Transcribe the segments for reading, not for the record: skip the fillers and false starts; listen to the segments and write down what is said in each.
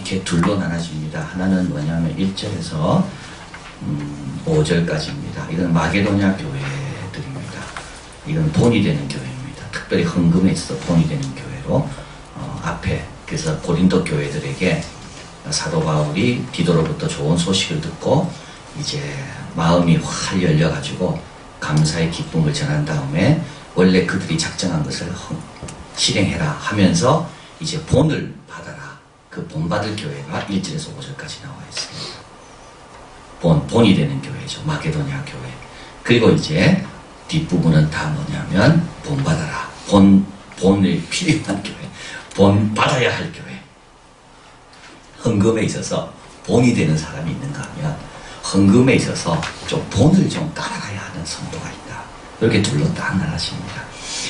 이렇게 둘로 나눠집니다. 하나는 뭐냐면 1절에서 5절까지입니다. 이건 마게도냐 교회들입니다. 이건 돈이 되는 교회입니다. 특별히 헌금에 있어서 돈이 되는 교회로 앞에 그래서 고린도 교회들에게 사도 바울이 디도로부터 좋은 소식을 듣고 이제 마음이 활 열려가지고 감사의 기쁨을 전한 다음에 원래 그들이 작정한 것을 실행해라 하면서 이제 본을 받아라. 그 본받을 교회가 1절에서 5절까지 나와 있습니다. 본이 되는 교회죠. 마게도냐 교회. 그리고 이제 뒷부분은 다 뭐냐면 본받아라. 본을 필요한 교회. 본 받아야 할 교회. 헌금에 있어서 본이 되는 사람이 있는가 하면 헌금에 있어서 좀 본을 좀 따라가야 하는 성도가 있다. 이렇게 둘로 딱 나눠집니다.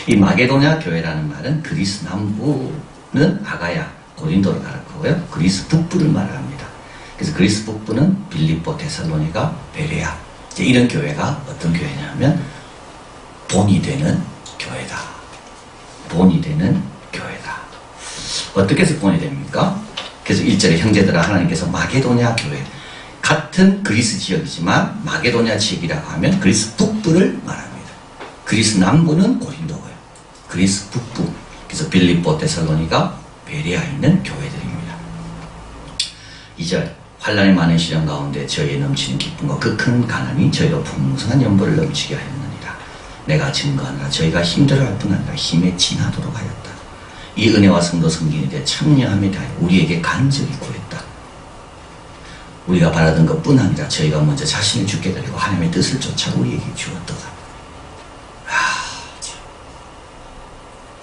이 마게도냐 교회라는 말은 그리스 남부는 아가야, 고린도를 가르치고요. 그리스 북부를 말합니다. 그래서 그리스 북부는 빌립보, 데살로니가, 베레아. 이제 이런 교회가 어떤 교회냐면 본이 되는 교회다. 본이 되는 교회다. 어떻게 해서 본이 됩니까? 그래서 1절에 형제들아 하나님께서 마게도냐 교회 같은 그리스 지역이지만 마게도냐 지역이라고 하면 그리스 북부를 말합니다. 그리스 남부는 고린도고요. 그리스 북부 그래서 빌립보, 데살로니가, 베레아에 있는 교회들입니다. 2절 환난이 많은 시련 가운데 저희의 넘치는 기쁨과 그 큰 가난이 저희로 풍성한 연보를 넘치게 하였느니라. 내가 증거하느라 저희가 힘들어할 뿐 아니라 힘에 진하도록 하였다. 이 은혜와 성도 성진에 대해 참여함에 대하여 우리에게 간절히 구했다. 우리가 바라던 것뿐 아니라 저희가 먼저 자신을 주께 드리고 하나님의 뜻을 쫓아 우리에게 주었도다.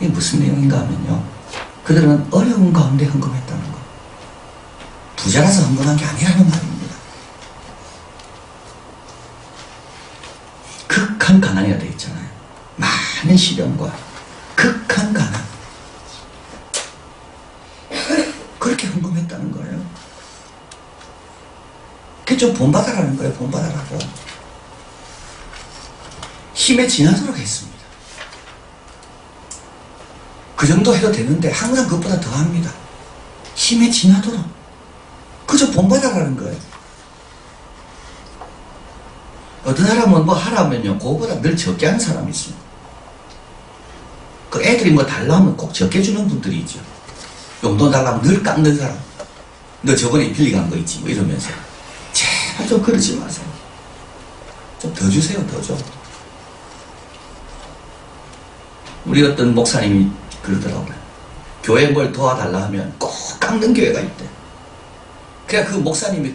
이게 무슨 내용인가 하면요. 그들은 어려운 가운데 헌금했다는 거. 부자라서 헌금한 게 아니라는 말입니다. 극한 가난이가 되어 있잖아요. 많은 시련과 극한 가난. 그렇게 헌금했다는 거예요. 그게 좀 본받아라는 거예요. 본받아라고. 힘에 지나도록 했습니다. 그 정도 해도 되는데 항상 그것보다 더 합니다. 힘에 지나도록. 그저 본받아라는 거예요. 어떤 사람은 뭐 하라면요, 그거보다 늘 적게 하는 사람이 있습니다. 그 애들이 뭐 달라 하면 꼭 적게 주는 분들이 있죠. 용돈 달라면 늘 깎는 사람. 너 저번에 빌리간 거 있지, 뭐 이러면서. 제발 좀 그러지 마세요. 좀 더 주세요, 더 줘. 우리 어떤 목사님이 그러더라고요. 교회 뭘 도와달라 하면 꼭 깎는 교회가 있대. 그냥 그 목사님이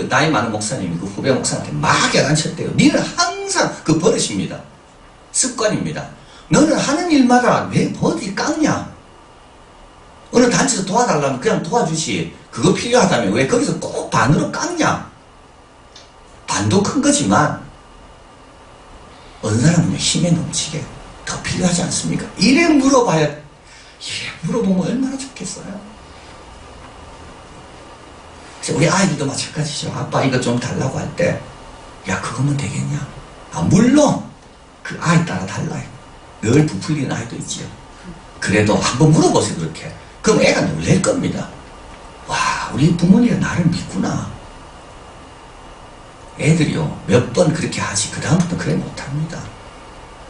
나이 많은 목사님이 그 후배 목사한테 막 야단쳤대요. 니는 항상 그 버릇입니다. 습관입니다. 너는 하는 일마다 왜 어디 깎냐? 어느 단체에서 도와달라면 그냥 도와주시. 그거 필요하다면 왜 거기서 꼭 반으로 깎냐? 반도 큰 거지만 어느 사람은요 힘에 넘치게 더 필요하지 않습니까? 이래 물어보면 얼마나 좋겠어요. 그래서 우리 아이들도 마찬가지죠. 아빠 이거 좀 달라고 할 때 야 그거면 되겠냐? 물론 그 아이 따라 달라요. 늘 부풀리는 아이도 있지요. 그래도 한번 물어보세요. 그렇게. 그럼 애가 놀랄 겁니다. 와 우리 부모님이 나를 믿구나. 애들이요 몇 번 그렇게 하지 그 다음부터 그래 못합니다.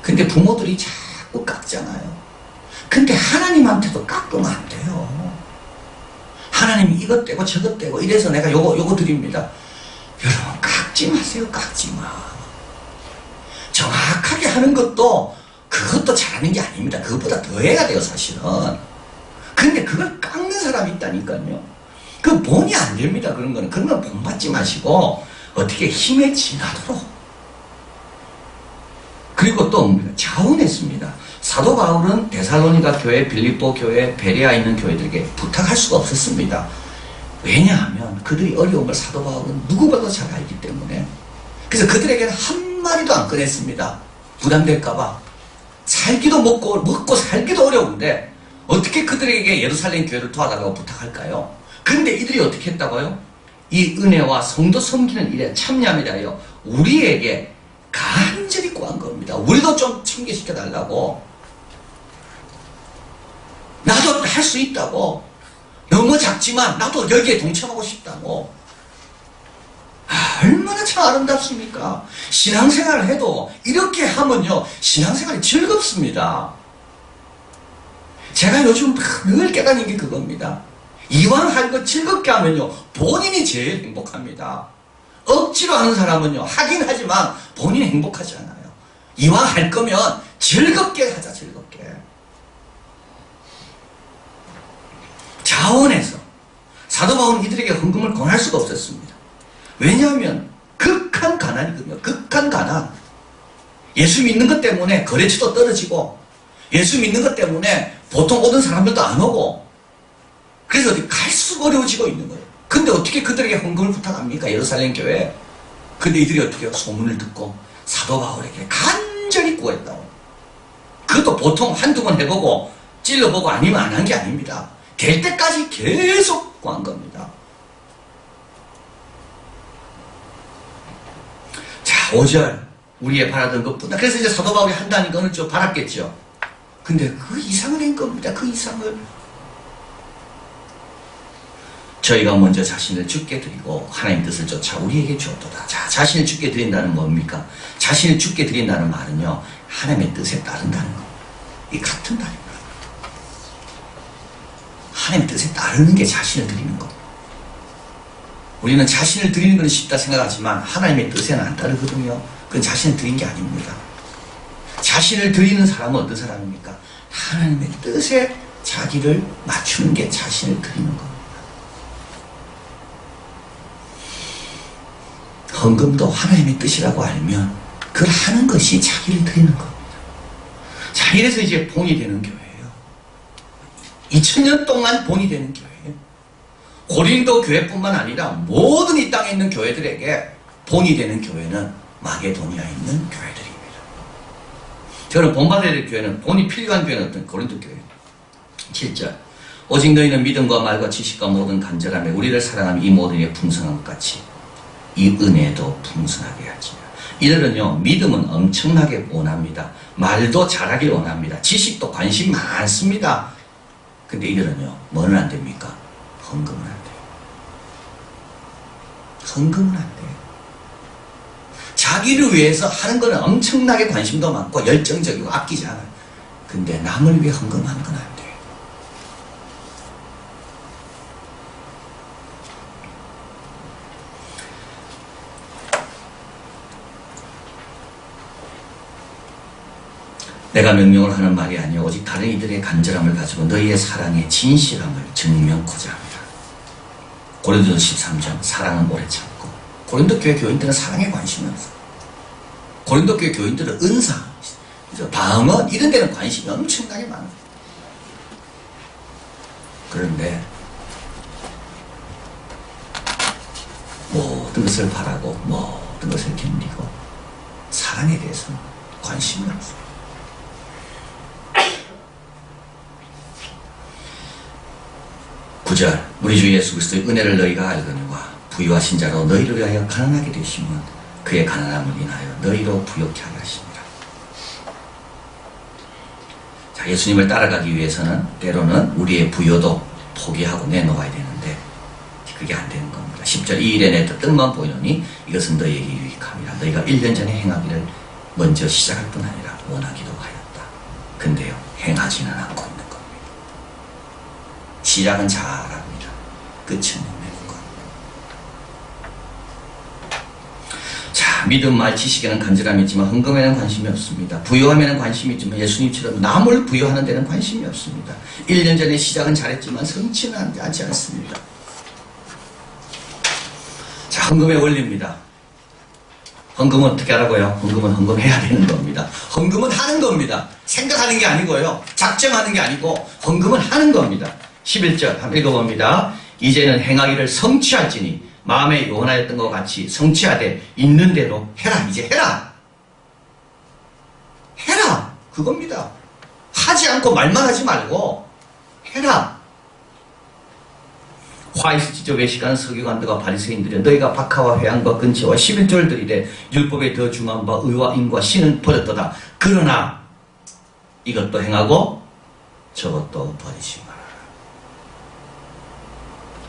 근데 부모들이 자꾸 깎잖아요. 근데 하나님한테도 깎으면 안 돼요. 하나님이 이것 떼고 저것 떼고 이래서 내가 요거 드립니다. 여러분 깎지 마세요. 깎지 마. 정확하게 하는 것도 그것도 잘하는 게 아닙니다. 그것보다 더 해야 돼요 사실은. 근데 그걸 깎는 사람이 있다니까요. 그 본이 안 됩니다. 그런 거는. 그런 건 본받지 마시고 어떻게 힘에 지나도록. 그리고 또 자원했습니다. 사도 바울은 데살로니가 교회, 빌립보 교회, 베레아에 있는 교회들에게 부탁할 수가 없었습니다. 왜냐하면 그들이 어려운 걸 사도 바울은 누구보다 잘 알기 때문에. 그래서 그들에게는 한마디도 안 꺼냈습니다. 부담될까봐. 살기도 먹고 살기도 어려운데 어떻게 그들에게 예루살렘 교회를 도와달라고 부탁할까요? 근데 이들이 어떻게 했다고요? 이 은혜와 성도 섬기는 일에 참여함에 대하여 우리에게 간절히 구한 겁니다. 우리도 좀 챙겨시켜달라고. 나도 할 수 있다고. 너무 규모 작지만 나도 여기에 동참하고 싶다고. 얼마나 참 아름답습니까? 신앙생활을 해도 이렇게 하면요, 신앙생활이 즐겁습니다. 제가 요즘 늘 깨닫는 게 그겁니다. 이왕 할 거 즐겁게 하면요, 본인이 제일 행복합니다. 억지로 하는 사람은요, 하긴 하지만 본인이 행복하지 않아요. 이왕 할 거면 즐겁게 하자, 즐겁게. 자원해서 사도 바울은 이들에게 헌금을 권할 수가 없었습니다. 왜냐하면 극한 가난이거든요. 극한 가난. 예수 믿는 것 때문에 거래처도 떨어지고, 예수 믿는 것 때문에 보통 오던 사람들도 안 오고, 그래서 어디 갈수록 어려워지고 있는 거예요. 근데 어떻게 그들에게 헌금을 부탁합니까? 예루살렘 교회. 근데 이들이 어떻게 소문을 듣고 사도 바울에게 간절히 구했다고. 그것도 보통 한두 번 해보고 찔러보고 아니면 안 한 게 아닙니다. 될 때까지 계속 구한 겁니다. 자, 5절. 우리의 바라던 것보다. 그래서 이제 사도 바울이 한다니까 어느 쪽 바랐겠죠. 근데 그 이상을 한 겁니다. 그 이상을. 저희가 먼저 자신을 죽게 드리고 하나님 뜻을 쫓아 우리에게 주었도다. 자, 자신을 죽게 드린다는 뭡니까? 자신을 죽게 드린다는 말은요, 하나님의 뜻에 따른다는 겁니다. 이 같은 말입니다. 하나님의 뜻에 따르는 게 자신을 드리는 겁니다. 우리는 자신을 드리는 건 쉽다 생각하지만 하나님의 뜻에는 안 따르거든요. 그건 자신을 드린 게 아닙니다. 자신을 드리는 사람은 어떤 사람입니까? 하나님의 뜻에 자기를 맞추는 게 자신을 드리는 겁니다. 헌금도 하나님의 뜻이라고 알면 그걸 하는 것이 자기를 드리는 겁니다. 자, 이래서 이제 본이 되는 교회예요. 2000년 동안 본이 되는 교회예요. 고린도 교회뿐만 아니라 모든 이 땅에 있는 교회들에게 본이 되는 교회는 마게도니아에 있는 교회들입니다. 저는 본받아야 될 교회는, 본이 필요한 교회는 어떤 고린도 교회. 7절. 오직 너희는 믿음과 말과 지식과 모든 간절함에 우리를 사랑하며 이 모든 일에 풍성한 것 같이 이 은혜도 풍성하게 하지. 이들은요, 믿음은 엄청나게 원합니다. 말도 잘하길 원합니다. 지식도 관심 많습니다. 근데 이들은요, 뭐는 안 됩니까? 헌금은 안 돼요. 헌금은 안 돼요. 자기를 위해서 하는 거는 엄청나게 관심도 많고 열정적이고 아끼지 않아요. 근데 남을 위해 헌금하는 건 안 돼요. 내가 명령을 하는 말이 아니요 오직 다른 이들의 간절함을 가지고 너희의 사랑의 진실함을 증명코자 합니다. 고린도서 13장. 사랑은 오래 참고. 고린도 교회 교인들은 사랑에 관심이 없어요. 고린도 교회 교인들은 은사, 방언 이런 데는 관심이 엄청나게 많아요. 그런데 모든 것을 바라고 모든 것을 견디고 사랑에 대해서는 관심이 없어요. 9절. 우리 주 예수 그리스도의 은혜를 너희가 알거니와 부유하신 자로 너희를 위하여 가난하게 되시면 그의 가난함을 인하여 너희로 부욕케 하게 하십니다. 자, 예수님을 따라가기 위해서는 때로는 우리의 부여도 포기하고 내놓아야 되는데 그게 안 되는 겁니다. 10절. 이 일에 내 뜻만 보이노니 이것은 너희에게 유익함이라. 너희가 1년 전에 행하기를 먼저 시작할 뿐 아니라 원하기도 하였다. 근데요, 행하지는 않고 있는 겁니다. 시작은 잘합니다. 끝은 없는 겁니다. 자, 믿음, 말, 지식에는 간절함이 있지만 헌금에는 관심이 없습니다. 부여함에는 관심이 있지만 예수님처럼 남을 부여하는 데는 관심이 없습니다. 1년 전에 시작은 잘했지만 성취는 하지 않습니다. 자, 헌금의 원리입니다. 헌금은 어떻게 하라고요? 헌금은 헌금해야 되는 겁니다. 헌금은 하는 겁니다. 생각하는 게 아니고요. 작정하는 게 아니고 헌금은 하는 겁니다. 11절 한번 읽어봅니다. 이제는 행하기를 성취할지니 마음에 원하였던 것 같이 성취하되 있는 대로 해라. 이제 해라. 해라. 그겁니다. 하지 않고 말만 하지 말고 해라. 화이스티저 외식하는 서기관들과 바리새인들이 너희가 박하와 회양과 근처와 11절들이되 율법에 더 중한 바 의와 인과 신은 버렸도다. 그러나 이것도 행하고 저것도 버리지 마라.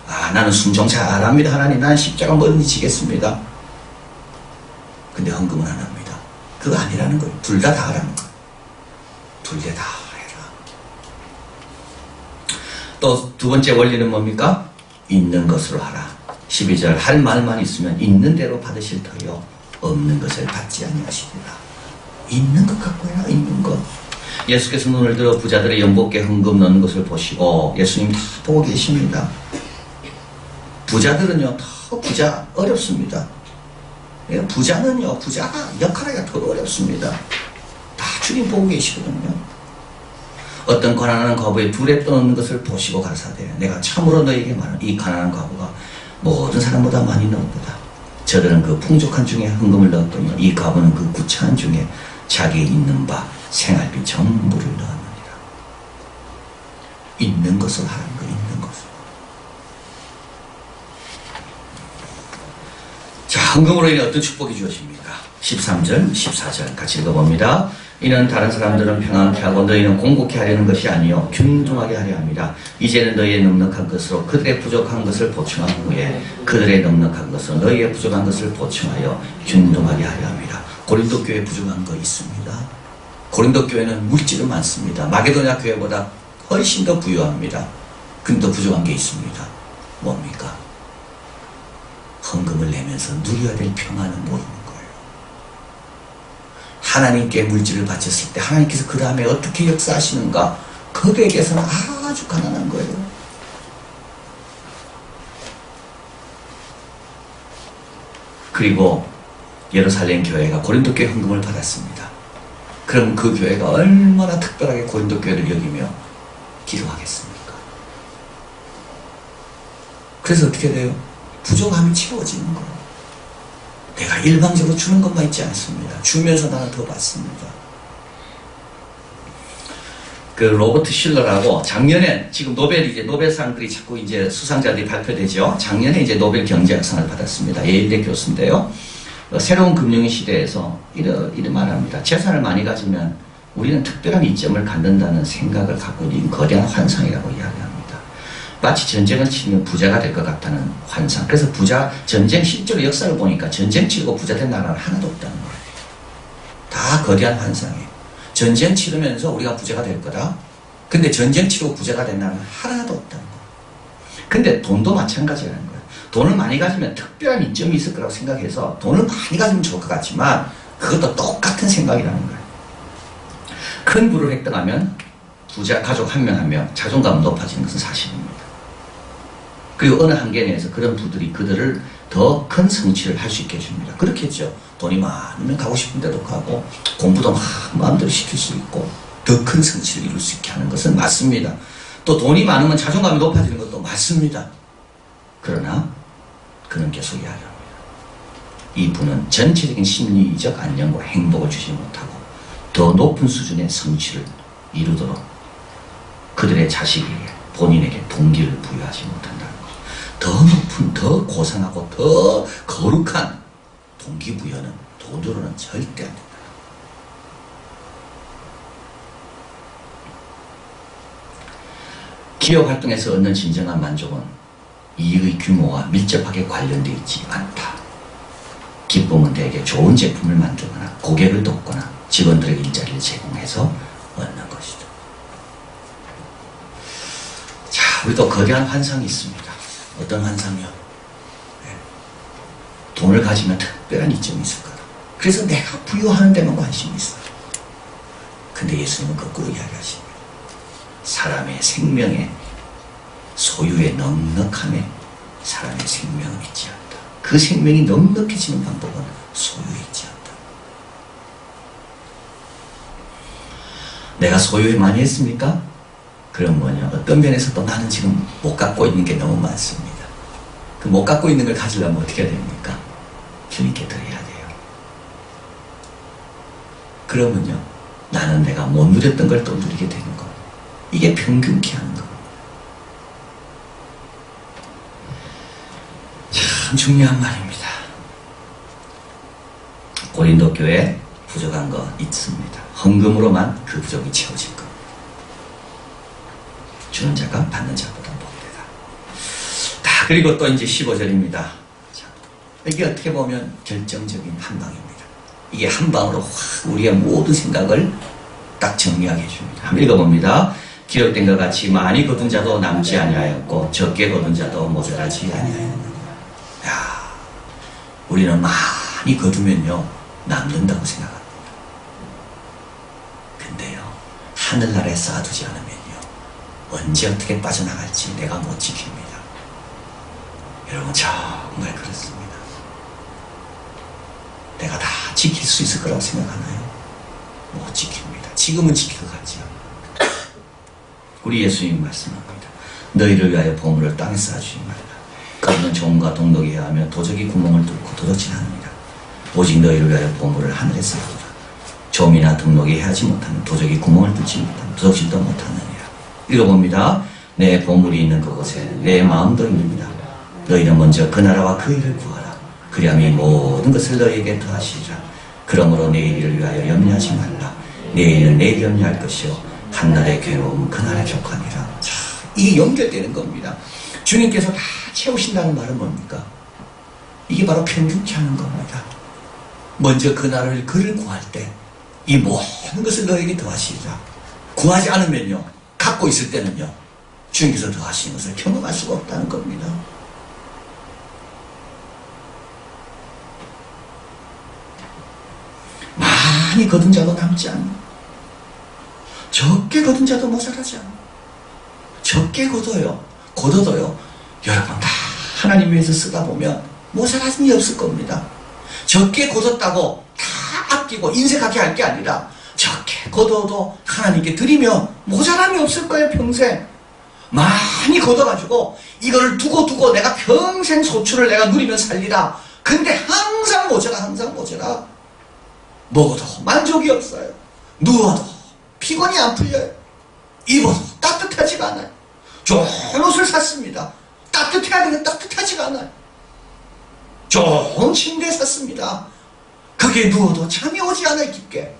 아, 나는 순종 잘합니다. 하나님, 나는 십자가 뭐든지 지겠습니다. 근데 헌금은 안 합니다. 그거 아니라는 거예요. 둘 다 다 하라는 거예요. 둘 다 다 해라. 또 두 번째 원리는 뭡니까? 있는 것으로 하라. 12절, 할 말만 있으면 있는 대로 받으실 터요 없는 것을 받지 아니하시리라. 있는 것 갖고 해라. 있는 것. 예수께서 눈을 들어 부자들의 연복에 헌금 넣는 것을 보시고, 예수님 다 보고 계십니다. 부자들은요, 더 부자 어렵습니다. 부자는요, 부자가 역할하기가 더 어렵습니다. 다 주님 보고 계시거든요. 어떤 가난한 과부의 둘에 떠놓는 것을 보시고 가라사대, 내가 참으로 너에게 말하는 이 가난한 과부가 모든 사람보다 많이 넣었다. 저들은 그 풍족한 중에 헌금을 넣었더니 이 과부는 그 구차한 중에 자기 있는 바 생활비 전부를 넣었느니라. 있는 것을 하라는 거, 있는 것을. 자, 헌금으로 인해 어떤 축복이 주어집니까? 13절, 14절 같이 읽어봅니다. 이는 다른 사람들은 평안케 하고 너희는 공고케 하려는 것이 아니요 균등하게 하려 합니다. 이제는 너희의 넉넉한 것으로 그들의 부족한 것을 보충한 후에 그들의 넉넉한 것으로 너희의 부족한 것을 보충하여 균등하게 하려 합니다. 고린도 교회 부족한 거 있습니다. 고린도 교회는 물질은 많습니다. 마게도냐 교회보다 훨씬 더 부유합니다. 근데 더 부족한 게 있습니다. 뭡니까? 헌금을 내면서 누려야 될 평안은 모르는 거예요. 하나님께 물질을 바쳤을 때 하나님께서 그 다음에 어떻게 역사하시는가, 거기에 대해서는 아주 가난한 거예요. 그리고 예루살렘 교회가 고린도 교회 헌금을 받았습니다. 그럼 그 교회가 얼마나 특별하게 고린도 교회를 여기며 기도하겠습니까? 그래서 어떻게 돼요? 부족함이 채워지는 거예요. 내가 일방적으로 주는 것만 있지 않습니다. 주면서 나는 더 받습니다. 그 로버트 실러라고 작년에 지금 이제 노벨상들이 자꾸 이제 수상자들이 발표되죠. 작년에 이제 노벨 경제학상을 받았습니다. 예일대 교수인데요. 새로운 금융의 시대에서 이런 말합니다. 재산을 많이 가지면 우리는 특별한 이점을 갖는다는 생각을 갖고 있는 거대한 환상이라고 이야기합니다. 마치 전쟁을 치면 부자가 될 것 같다는 환상. 그래서 전쟁 실제로 역사를 보니까 전쟁 치르고 부자 된 나라는 하나도 없다는 거예요. 다 거대한 환상이에요. 전쟁 치르면서 우리가 부자가 될 거다. 근데 전쟁 치르고 부자가 된 나라는 하나도 없다는 거예요. 근데 돈도 마찬가지라는 거예요. 돈을 많이 가지면 특별한 이점이 있을 거라고 생각해서 돈을 많이 가지면 좋을 것 같지만 그것도 똑같은 생각이라는 거예요. 큰 부를 획득하면 부자 가족 한 명 한 명 자존감이 높아지는 것은 사실입니다. 그리고 어느 한계 내에서 그런 부들이 그들을 더 큰 성취를 할 수 있게 해줍니다. 그렇겠죠. 돈이 많으면 가고 싶은 데도 가고 공부도 마음대로 시킬 수 있고 더 큰 성취를 이룰 수 있게 하는 것은 맞습니다. 또 돈이 많으면 자존감이 높아지는 것도 맞습니다. 그러나 그는 계속 이야기합니다. 이 분은 전체적인 심리적 안정과 행복을 주지 못하고 더 높은 수준의 성취를 이루도록 그들의 자식에게 본인에게 동기를 부여하지 못한다는 것. 더 높은, 더 고상하고 더 거룩한 동기부여는 돈으로는 절대 안 된다. 기업 활동에서 얻는 진정한 만족은 이익의 규모와 밀접하게 관련되어 있지 않다. 기쁨은 대개 좋은 제품을 만들거나 고객을 돕거나 직원들에게 일자리를 제공해서 얻는 것이다. 자, 우리도 거대한 환상이 있습니다. 어떤 환상이요? 네. 돈을 가지면 특별한 이점이 있을 거다. 그래서 내가 부유하는 데만 관심이 있어요. 근데 예수님은 거꾸로 이야기하십니다. 사람의 생명에, 소유의 넉넉함에 사람의 생명은 있지 않다. 그 생명이 넉넉해지는 방법은 소유에 있지 않다. 내가 소유에 많이 했습니까? 그럼 뭐냐, 어떤 면에서도 나는 지금 못 갖고 있는 게 너무 많습니다. 그 못 갖고 있는 걸 가지려면 어떻게 해야 됩니까? 주님께 드려야 돼요. 그러면요, 나는 내가 못 누렸던 걸 또 누리게 되는 거예요. 이게 평균케 하는 거예요. 참 중요한 말입니다. 고린도 교회 부족한 거 있습니다. 헌금으로만 그 부족이 채워질 겁니다. 주는 자가 받는 자보다 복되다. 다 그리고 또 이제 15절입니다. 이게 어떻게 보면 결정적인 한 방입니다. 이게 한 방으로 확 우리의 모든 생각을 딱 정리하게 해줍니다. 한번 읽어봅니다. 기록된 것 같이 많이 거둔 자도 남지 아니하였고 적게 거둔 자도 모자라지 아니하였느니라. 야, 우리는 많이 거두면요 남는다고 생각합니다. 근데요 하늘나라에 쌓아두지 않으면요 언제 어떻게 빠져나갈지 내가 못 지킵니다. 여러분 정말 그렇습니다. 내가 다 지킬 수 있을 거라고 생각하나요? 못 지킵니다. 지금은 지킬 것 같지 않아요. 우리 예수님 말씀합니다. 너희를 위하여 보물을 땅에 쌓아주지 말라. 그러면 종과 동독이 해하며 도적이 구멍을 뚫고 도둑질 하느니라. 오직 너희를 위하여 보물을 하늘에 쌓아두라. 좀이나 등록이 해하지 못하면 도적이 구멍을 뚫지 못하면 도둑질도 못하느니라. 읽어봅니다. 내 보물이 있는 그곳에 내 마음도 있느니라. 너희는 먼저 그 나라와 그 일을 구하라. 그리하면 이 모든 것을 너희에게 더하시리라. 그러므로 내일을 위하여 염려하지 말라. 내일은 내일 염려할 것이요 한날의 괴로움 그날의 족하니라. 자, 이게 연결되는 겁니다. 주님께서 다 채우신다는 말은 뭡니까? 이게 바로 편중치 않은 겁니다. 먼저 그를 구할 때 이 모든 것을 너에게 더하시리라. 구하지 않으면요 갖고 있을 때는요 주님께서 더하시는 것을 경험할 수가 없다는 겁니다. 많이 거둔 자도 남지 않아. 적게 거둔 자도 모자라지 않아. 적게 거둬요. 여러분 다 하나님 위해서 쓰다 보면 모자라는 게 없을 겁니다. 적게 거뒀다고 다 아끼고 인색하게 할 게 아니라 적게 거둬도 하나님께 드리면 모자람이 없을 거예요. 평생 많이 거둬가지고 이거를 두고 내가 평생 소출을 내가 누리면 살리라. 근데 항상 모자라. 먹어도 만족이 없어요. 누워도 피곤이 안 풀려요. 입어도 따뜻하지가 않아요. 좋은 옷을 샀습니다. 따뜻해야 되는데 따뜻하지가 않아요. 좋은 침대 샀습니다. 거기에 누워도 잠이 오지 않아요. 깊게.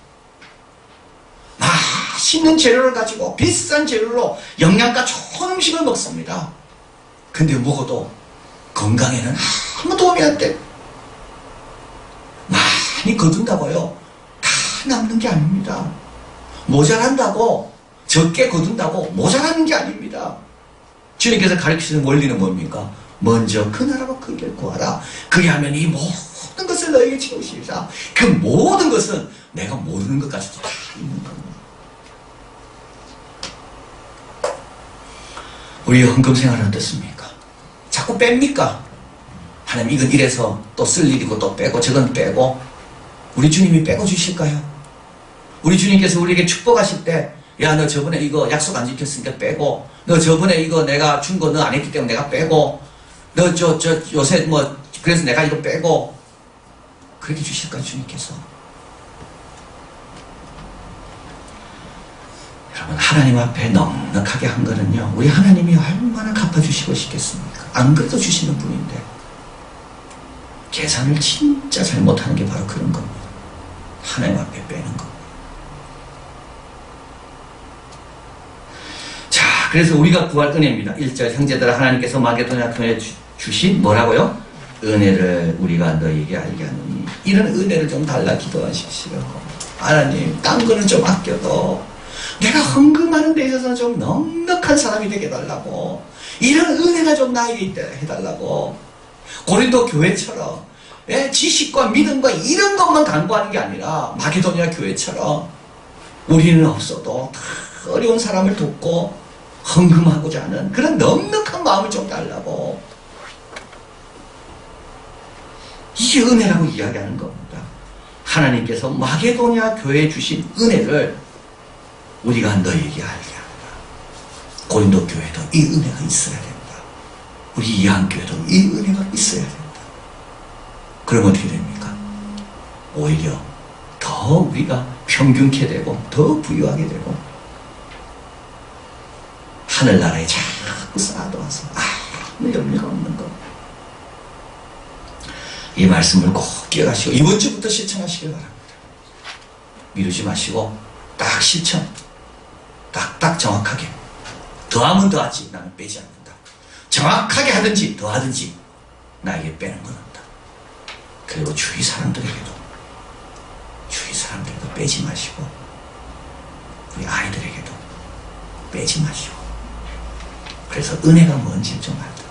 맛있는 재료를 가지고 비싼 재료로 영양가 좋은 음식을 먹습니다. 근데 먹어도 건강에는 아무 도움이 안 돼요. 많이 거둔다고요 다 남는 게 아닙니다. 모자란다고 적게 거둔다고 모자라는 게 아닙니다. 주님께서 가르치시는 원리는 뭡니까? 먼저 그 나라와 그 일을 구하라. 그리하면 이 모든 것을 너에게 채우시리라. 그 모든 것은 내가 모르는 것까지도 다 있는 겁니다. 우리 헌금 생활은 어떻습니까? 자꾸 뺍니까? 하나님 이건 이래서 또 쓸 일이고 또 빼고 저건 빼고. 우리 주님이 빼고 주실까요? 우리 주님께서 우리에게 축복하실 때 야 너 저번에 이거 약속 안 지켰으니까 빼고, 너 저번에 이거 내가 준 거 너 안 했기 때문에 내가 빼고, 너 요새 뭐 그래서 내가 이거 빼고, 그렇게 주실까요? 주님께서? 여러분 하나님 앞에 넉넉하게 한 거는요 우리 하나님이 얼마나 갚아주시고 싶겠습니까? 안 그래도 주시는 분인데 계산을 진짜 잘못하는 게 바로 그런 겁니다. 하나님 앞에 빼는 겁니다. 자, 그래서 우리가 구할 은혜입니다. 1절 형제들아 하나님께서 마게도냐 교회에 주신 뭐라고요? 은혜를 우리가 너희에게 알게 하느니 이런 은혜를 좀 달라 기도하십시오. 하나님 딴 거는 좀 아껴도 내가 헌금하는 데 있어서는 좀 넉넉한 사람이 되게 해달라고, 이런 은혜가 좀 나에게 해달라고. 고린도 교회처럼 지식과 믿음과 이런 것만 강구하는 게 아니라 마게도냐 교회처럼 우리는 없어도 다 어려운 사람을 돕고 헌금하고자 하는 그런 넉넉한 마음을 좀 달라고. 이게 은혜라고 이야기하는 겁니다. 하나님께서 마게도냐 교회에 주신 은혜를 우리가 너희에게 알게 합니다. 고린도 교회도 이 은혜가 있어야 됩니다. 우리 이한교회도 이 은혜가 있어야 됩니다. 그러면 어떻게 됩니까? 오히려 더 우리가 평균케 되고 더 부유하게 되고 하늘나라에 자꾸 쌓아둬서 아무 염려가 없는 것. 이 말씀을 꼭 기억하시고 이번 주부터 실천하시길 바랍니다. 미루지 마시고 딱 실천, 딱딱 정확하게. 더하면 더하지 나는 빼지 않는다. 정확하게 하든지 더 하든지 나에게 빼는 건 없다. 그리고 주위 사람들에게도 빼지 마시고 우리 아이들에게도 빼지 마시고 그래서 은혜가 뭔지 좀 알다.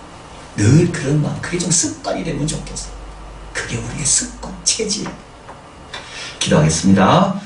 늘 그런 마음, 그게 좀 습관이 되면 좋겠어. 그게 우리의 습관, 체질. 기도하겠습니다.